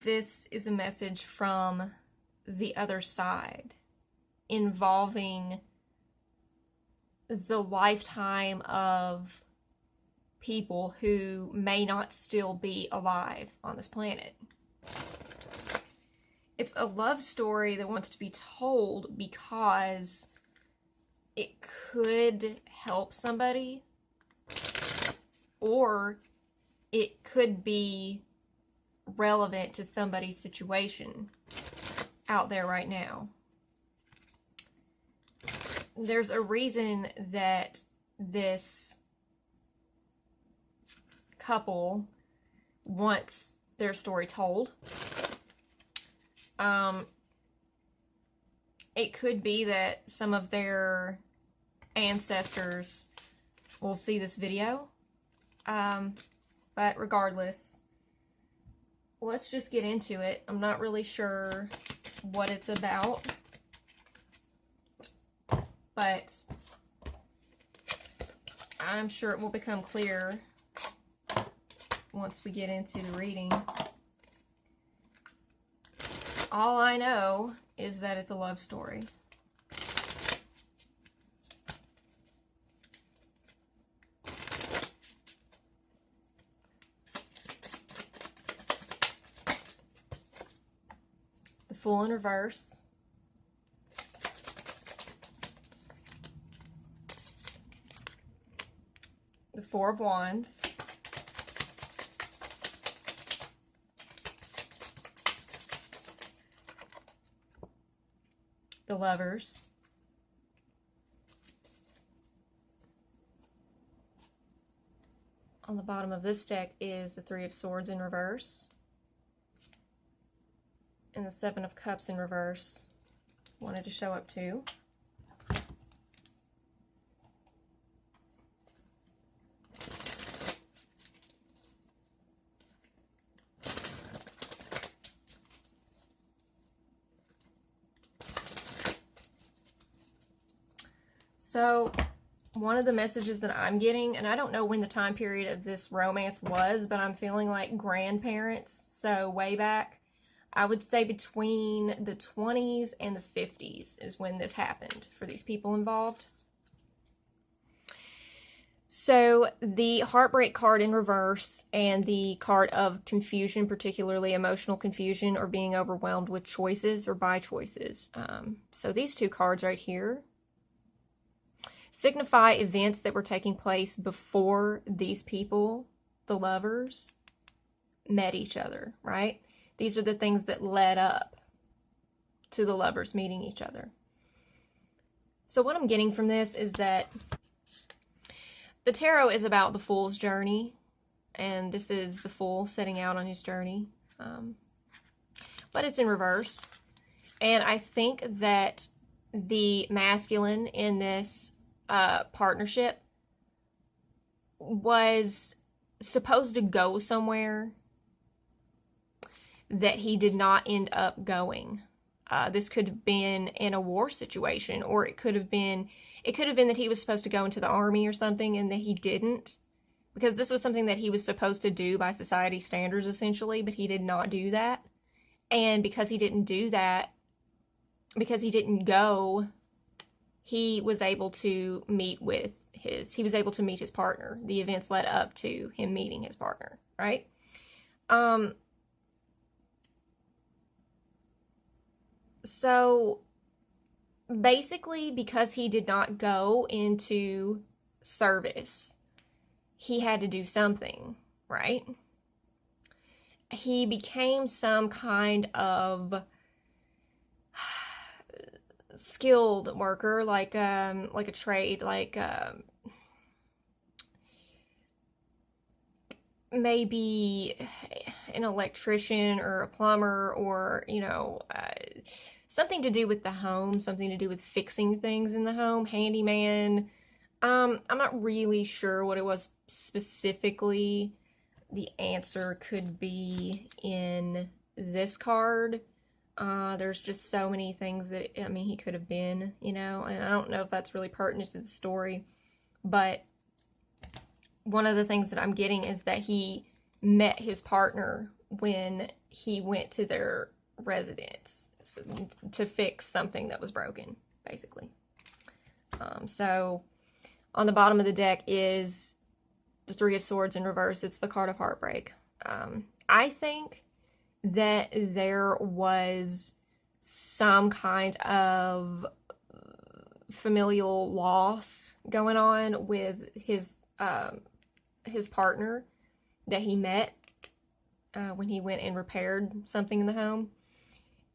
this is a message from the other side involving the lifetime of people who may not still be alive on this planet. It's a love story that wants to be told because it could help somebody, or it could be relevant to somebody's situation out there right now. There's a reason that this couple wants their story told. It could be that some of their ancestors will see this video. But regardless, let's just get into it. I'm not really sure what it's about, but I'm sure it will become clear once we get into the reading. All I know is that it's a love story. The Fool in reverse. The Four of Wands. The Lovers. On the bottom of this deck is the Three of Swords in reverse. And the Seven of Cups in reverse. Wanted to show up too. So, one of the messages that I'm getting, and I don't know when the time period of this romance was, but I'm feeling like grandparents, so way back, I would say between the 20s and the 50s is when this happened for these people involved. So, the Heartbreak card in reverse and the card of confusion, particularly emotional confusion or being overwhelmed with choices or by choices. So, these two cards right here signify events that were taking place before these people, the lovers, met each other, right? These are the things that led up to the lovers meeting each other. So what I'm getting from this is that the tarot is about the Fool's journey, and this is the Fool setting out on his journey, but it's in reverse. And I think that the masculine in this partnership was supposed to go somewhere that he did not end up going. This could have been in a war situation, or it could have been that he was supposed to go into the army or something and that he didn't, because this was something that he was supposed to do by society standards essentially, but he did not do that. And because he didn't do that, because he didn't go, he was able to meet his partner. The events led up to him meeting his partner, right? So basically, because he did not go into service, he had to do something, right? He became some kind of skilled worker, like a trade, like maybe an electrician or a plumber, or something to do with the home, something to do with fixing things in the home, handyman. I'm not really sure what it was specifically. The answer could be in this card. There's just so many things that, he could have been, and I don't know if that's really pertinent to the story, but one of the things that I'm getting is that he met his partner when he went to their residence to fix something that was broken, basically. So on the bottom of the deck is the Three of Swords in reverse. It's the card of heartbreak. I think that there was some kind of familial loss going on with his partner that he met when he went and repaired something in the home.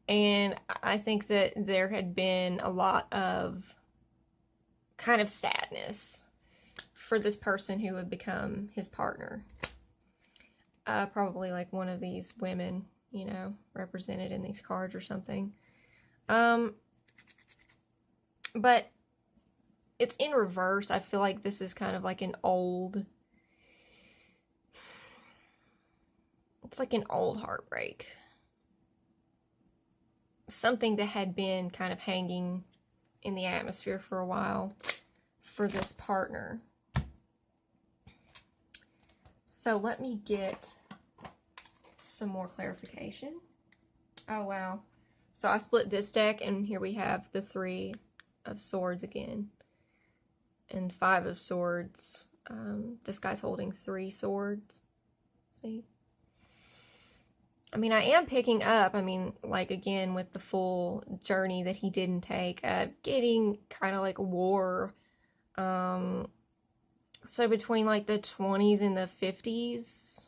And I think that there had been a lot of kind of sadness for this person who would become his partner. Probably like one of these women, you know, represented in these cards or something. But it's in reverse. I feel like this is kind of like an old... It's like an old heartbreak. Something that had been kind of hanging in the atmosphere for a while for this partner. So let me get some more clarification. Oh, wow. So I split this deck, and here we have the Three of Swords again. And Five of Swords. This guy's holding 3 swords. See? I mean, I am picking up, I mean, like, again, with the full journey that he didn't take, getting kind of like war. So between, like, the 20s and the 50s,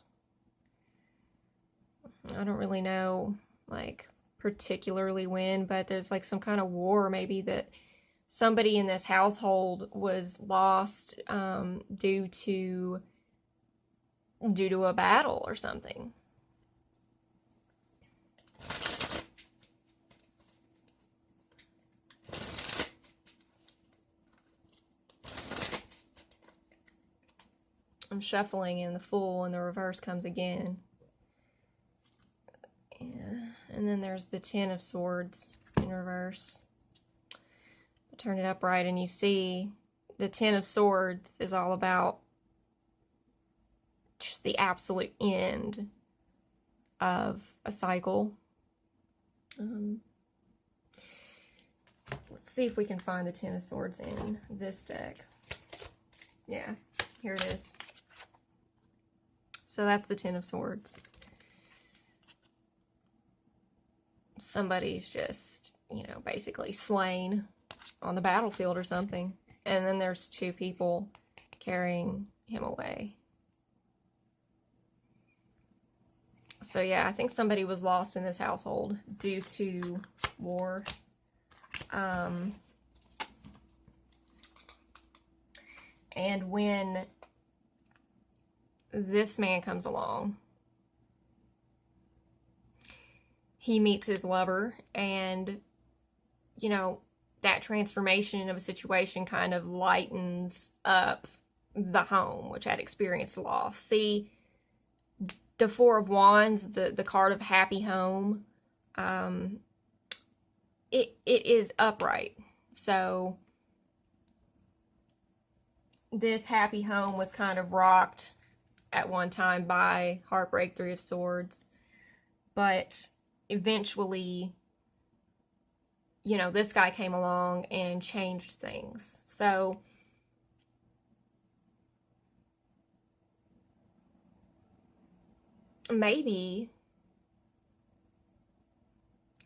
I don't really know, like, particularly when, but there's, like, some kind of war, maybe, that somebody in this household was lost due to a battle or something. I'm shuffling, and the Fool in the reverse comes again. Yeah. And then there's the Ten of Swords in reverse. I turn it upright, and you see the Ten of Swords is all about just the absolute end of a cycle. Let's see if we can find the Ten of Swords in this deck. Yeah, here it is. So that's the Ten of Swords. Somebody's just, you know, basically slain on the battlefield or something. And then there's 2 people carrying him away. So yeah, I think somebody was lost in this household due to war. And when this man comes along, he meets his lover, and, you know, that transformation of a situation kind of lightens up the home, which had experienced loss. See, the Four of Wands, the card of happy home, it is upright. So this happy home was kind of rocked at one time by heartbreak, Three of Swords. But eventually, you know, this guy came along and changed things. So maybe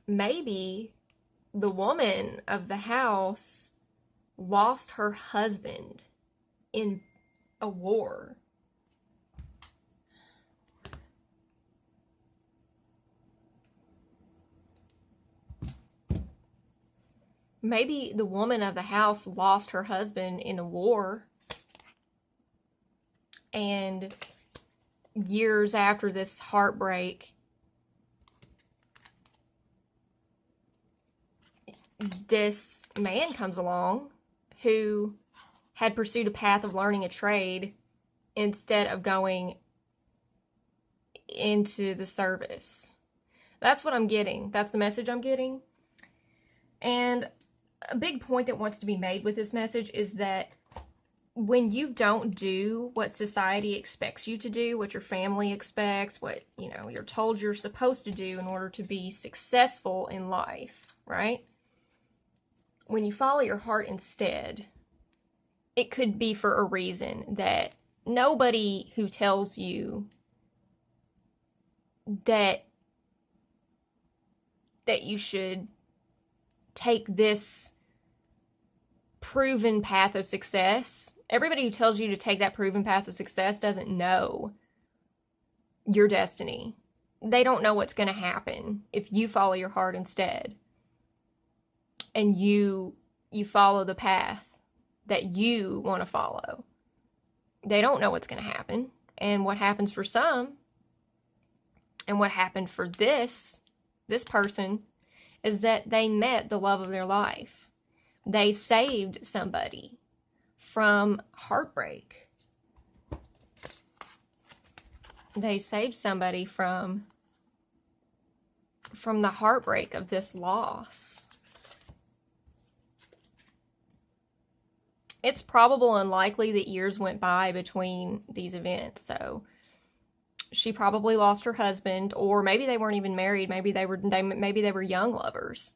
the woman of the house lost her husband in a war. Maybe the woman of the house lost her husband in a war, and years after this heartbreak, this man comes along who had pursued a path of learning a trade instead of going into the service. That's what I'm getting. That's the message I'm getting. And a big point that wants to be made with this message is that when you don't do what society expects you to do, what your family expects, what, you're told you're supposed to do in order to be successful in life, right? When you follow your heart instead, it could be for a reason that nobody who tells you that you should take this proven path of success, everybody who tells you to take that proven path of success doesn't know your destiny. They don't know what's going to happen if you follow your heart instead. And you follow the path that you want to follow. They don't know what's going to happen. And what happens for some, and what happened for this person, is that they met the love of their life. They saved somebody from heartbreak. They saved somebody from the heartbreak of this loss. It's probable and likely that years went by between these events. So she probably lost her husband, or maybe they weren't even married. Maybe they were young lovers,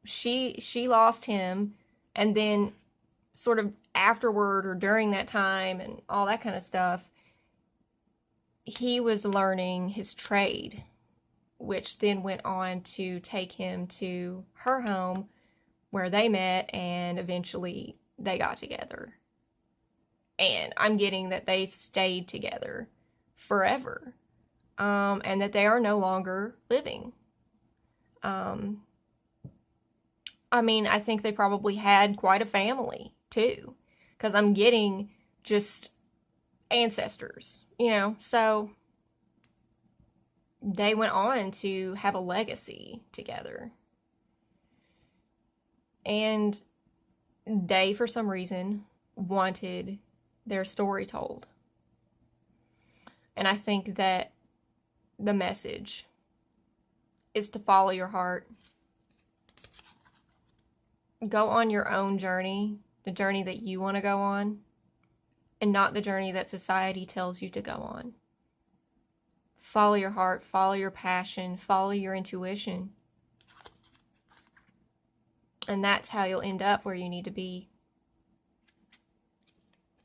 She lost him, and then sort of afterward or during that time and all that kind of stuff, he was learning his trade, which then went on to take him to her home where they met, and eventually they got together. And I'm getting that they stayed together forever, and that they are no longer living. I think they probably had quite a family too, because I'm getting just ancestors, so they went on to have a legacy together. And they, for some reason, wanted their story told. And I think that the message is to follow your heart. Go on your own journey, the journey that you want to go on, and not the journey that society tells you to go on. Follow your heart, follow your passion, follow your intuition. And that's how you'll end up where you need to be.